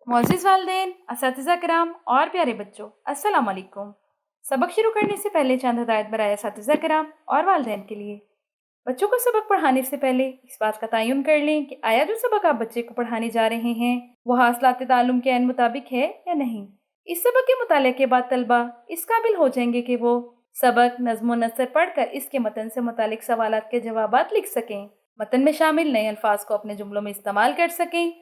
मोअज़्ज़िज़ वालिदैन, असातिज़ा किराम और प्यारे बच्चों, अस्सलाम वालेकुम। सबक शुरू करने से पहले चंद हिदायत बराए असातिज़ा किराम और वालिदैन के लिए। बच्चों को सबक पढ़ाने से पहले इस बात का तयन कर लें कि आया जो सबक आप बच्चे को पढ़ाने जा रहे हैं वो हासिलात ताल्लुम के ऐन मुताबिक है या नहीं। इस सबक के मुताले के बाद तलबा इस काबिल हो जाएंगे कि वो सबक नज़्म व नसर पढ़कर इसके मतन से मुतालिक सवालात के जवाबात लिख सकें, मतन में शामिल नए अल्फाज को अपने जुमलों में इस्तेमाल कर सकें,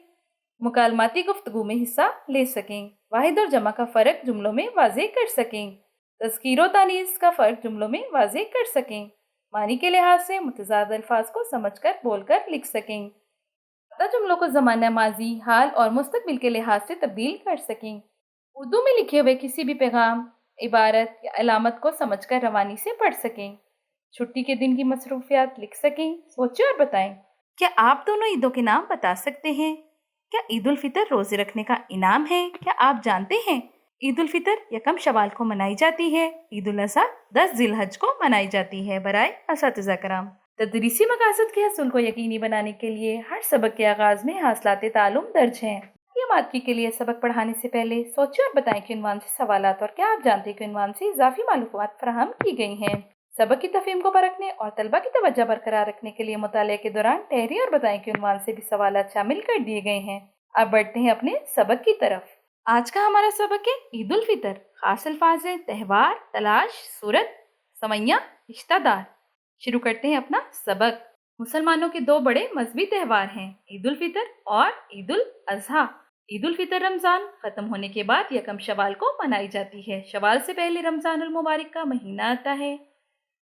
मुकालमाती गुफ्तगू में हिस्सा ले सकें, वाहिद और जमा का फ़र्क जुमलों में वाज़ेह कर सकें, तज़कीर व तानीस का फ़र्क जुमलों में वाज़ेह कर सकें, मानी के लिहाज से मुतज़ाद अल्फाज को समझकर बोलकर लिख सकें, तथा जुमलों को ज़माना माजी, हाल और मुस्तक़बिल के लिहाज से तब्दील कर सकें। उर्दू में लिखे हुए किसी भी पैगाम, इबारत या अलामत को समझकर रवानी से पढ़ सकें, छुट्टी के दिन की मसरूफियात लिख सकें। सोचें और बताएं। क्या आप दोनों ईदों के नाम बता सकते हैं? क्या ईद उल फितर रोजे रखने का इनाम है? क्या आप जानते हैं ईद उल फितर यकम शवाल को मनाई जाती है, ईद उल अज़हा 10 ज़िलहज को मनाई जाती है। बराए असातिज़ा कराम, तदरीसी मकासद के हसूल को यकीनी बनाने के लिए हर सबक के आगाज़ में हासिलात ताल्लुम दर्ज हैं। ये मादगी के लिए सबक पढ़ाने से पहले सोचें और बताएं कि उन्वान से सवालात और क्या आप जानते हैं कि उन्वान से इजाफी मालूमात फराहम की गई हैं। सबक की तफहीम को परखने और तलबा की तवज्जो बरकरार रखने के लिए मुताले के दौरान ठहरिए और बताएं कि उन्वान से भी सवालात शामिल कर दिए गए हैं। अब बढ़ते हैं अपने सबक की तरफ। आज का हमारा सबक है ईद उल फितर। खास अल्फाज हैं तहवार, तलाश, सूरत, समैया, रिश्तेदार। शुरू करते हैं अपना सबक। मुसलमानों के दो बड़े मजहबी त्यौहार हैं, ईद उल फितर और ईद उल अज़हा। ईद उल फितर रमज़ान ख़त्म होने के बाद यकम शवाल को मनाई जाती है। शवाल से पहले रमज़ान उल मुबारक का महीना आता है,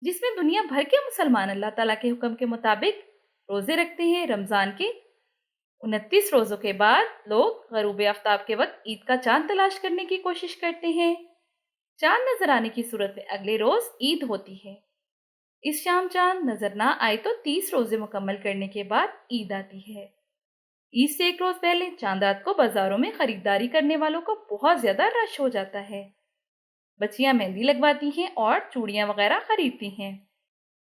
जिसमें दुनिया भर के मुसलमान अल्लाह ताला के हुक्म के मुताबिक रोज़े रखते हैं। रमज़ान के 29 रोज़ों के बाद लोग गरूब आफ्ताब के वक्त ईद का चांद तलाश करने की कोशिश करते हैं। चांद नजर आने की सूरत में अगले रोज़ ईद होती है। इस शाम चांद नजर ना आए तो 30 रोज़े मुकम्मल करने के बाद ईद आती है। ईद से एक रोज़ पहले चांद रात को बाजारों में खरीदारी करने वालों को बहुत ज़्यादा रश हो जाता है। बच्चियां मेहंदी लगवाती हैं और चूड़ियां वगैरह खरीदती हैं।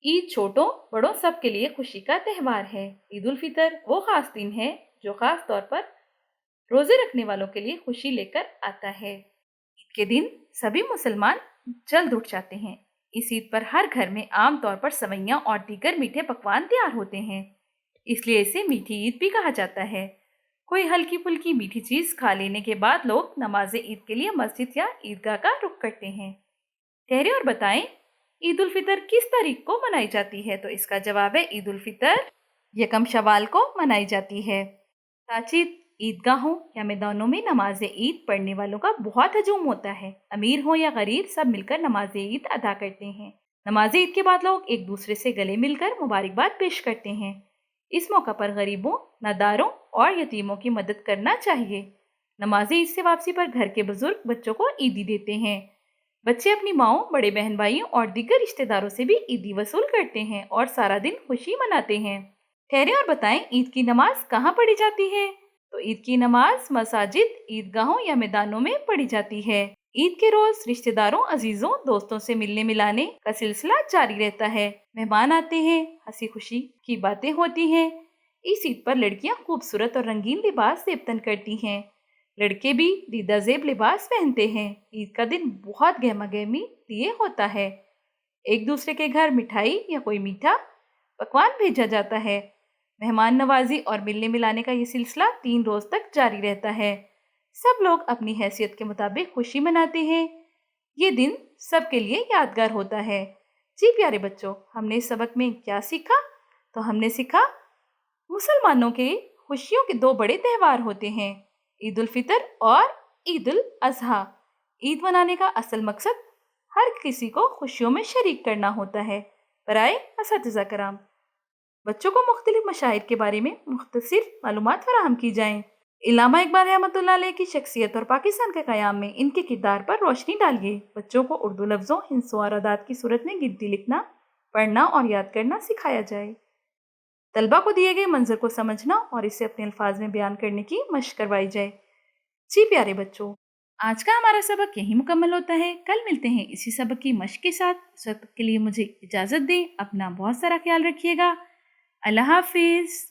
ईद छोटों बड़ों सब के लिए खुशी का त्यौहार है। ईद उल फितर वो खास दिन है जो खास तौर पर रोजे रखने वालों के लिए खुशी लेकर आता है। ईद के दिन सभी मुसलमान जल्द उठ जाते हैं। इस ईद पर हर घर में आम तौर पर सवैयां और दीगर मीठे पकवान तैयार होते हैं, इसलिए इसे मीठी ईद भी कहा जाता है। कोई हल्की फुल्की मीठी चीज खा लेने के बाद लोग नमाज ईद के लिए मस्जिद या ईदगाह का रुख करते हैं। ठहरे और बताएं ईद उल फितर किस तारीख को मनाई जाती है? तो इसका जवाब है ईद उल फितर यकम शवाल को मनाई जाती है। साची ईदगाहों या मैदानों में नमाज ईद पढ़ने वालों का बहुत हजूम होता है। अमीर हो या गरीब सब मिलकर नमाज ईद अदा करते हैं। नमाज ईद के बाद लोग एक दूसरे से गले मिलकर मुबारकबाद पेश करते हैं। इस मौका पर गरीबों, नादारों और यतीमों की मदद करना चाहिए। नमाज ईद से वापसी पर घर के बुजुर्ग बच्चों को ईदी देते हैं। बच्चे अपनी माओं, बड़े बहन भाइयों और दीगर रिश्तेदारों से भी ईदी वसूल करते हैं और सारा दिन खुशी मनाते हैं। ठहरे और बताएं ईद की नमाज कहाँ पढ़ी जाती है? तो ईद की नमाज मसाजिद, ईदगाहों या मैदानों में पढ़ी जाती है। ईद के रोज रिश्तेदारों, अजीजों, दोस्तों से मिलने मिलाने का सिलसिला जारी रहता है। मेहमान आते हैं, हंसी खुशी की बातें होती हैं। इस ईद पर लड़कियां खूबसूरत और रंगीन लिबास जेबतन करती हैं। लड़के भी दीदा जेब लिबास पहनते हैं। ईद का दिन बहुत गहमा गहमी लिए होता है। एक दूसरे के घर मिठाई या कोई मीठा पकवान भेजा जाता है। मेहमान नवाजी और मिलने मिलाने का ये सिलसिला 3 रोज तक जारी रहता है। सब लोग अपनी हैसियत के मुताबिक खुशी मनाते हैं। ये दिन सबके लिए यादगार होता है। जी प्यारे बच्चों, हमने इस सबक में क्या सीखा? तो हमने सीखा मुसलमानों के खुशियों के 2 बड़े त्यौहार होते हैं, ईद उल फितर और ईद उल अज़हा। ईद मनाने का असल मकसद हर किसी को खुशियों में शरीक करना होता है। बराए असातिज़ा कराम, बच्चों को मुख्तलिफ मशाइर के बारे में मुख्तसर मालूमात फराहम की जाएं। इल्लामा इकबाल रहमतुल्लाह अलैह की शख्सियत और पाकिस्तान के क़याम में इनके किरदार पर रोशनी डालिए। बच्चों को उर्दू लफ्ज़ों, हिंसों और अदात की सूरत में गिनती लिखना, पढ़ना और याद करना सिखाया जाए। तलबा को दिए गए मंजर को समझना और इसे अपने अल्फाज में बयान करने की मशक करवाई जाए। जी प्यारे बच्चों, آج کا ہمارا سبق یہی مکمل ہوتا ہے. کل ملتے ہیں اسی سبق کی مشق کے ساتھ. اس وقت کے لیے مجھے اجازت دیں. اپنا بہت سارا خیال رکھیے گا. اللہ حافظ.